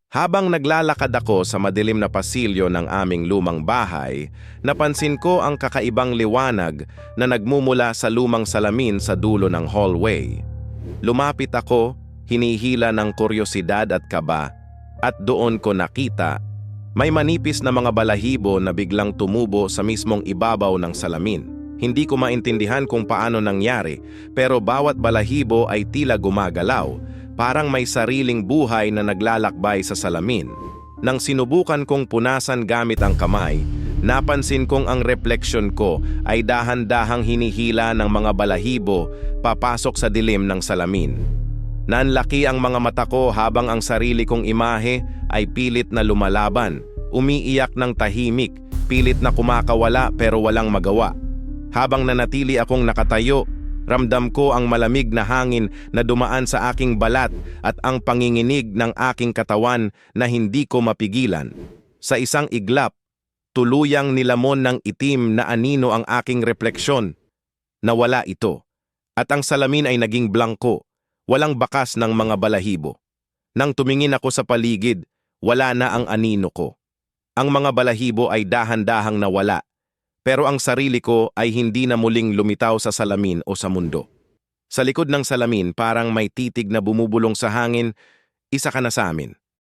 Habang naglalakad ako sa madilim na pasilyo ng aming lumang bahay, napansin ko ang kakaibang liwanag na nagmumula sa lumang salamin sa dulo ng hallway. Lumapit ako, hinihila ng kuryosidad at kaba, at doon ko nakita may manipis na mga balahibo na biglang tumubo sa mismong ibabaw ng salamin. Hindi ko maintindihan kung paano nangyari, pero bawat balahibo ay tila gumagalaw, parang may sariling buhay na naglalakbay sa salamin. Nang sinubukan kong punasan gamit ang kamay, napansin kong ang refleksyon ko ay dahan-dahang hinihila ng mga balahibo papasok sa dilim ng salamin. Nanlaki ang mga mata ko habang ang sarili kong imahe ay pilit na lumalaban, umiiyak ng tahimik, pilit na kumakawala pero walang magawa. Habang nanatili akong nakatayo, ramdam ko ang malamig na hangin na dumaan sa aking balat at ang panginginig ng aking katawan na hindi ko mapigilan. Sa isang iglap, tuluyang nilamon ng itim na anino ang aking refleksyon. Nawala ito, at ang salamin ay naging blangko, walang bakas ng mga balahibo. Nang tumingin ako sa paligid, wala na ang anino ko. Ang mga balahibo ay dahan-dahang nawala, pero ang sarili ko ay hindi na muling lumitaw sa salamin o sa mundo. Sa likod ng salamin parang may titig na bumubulong sa hangin, "Isa ka na sa amin."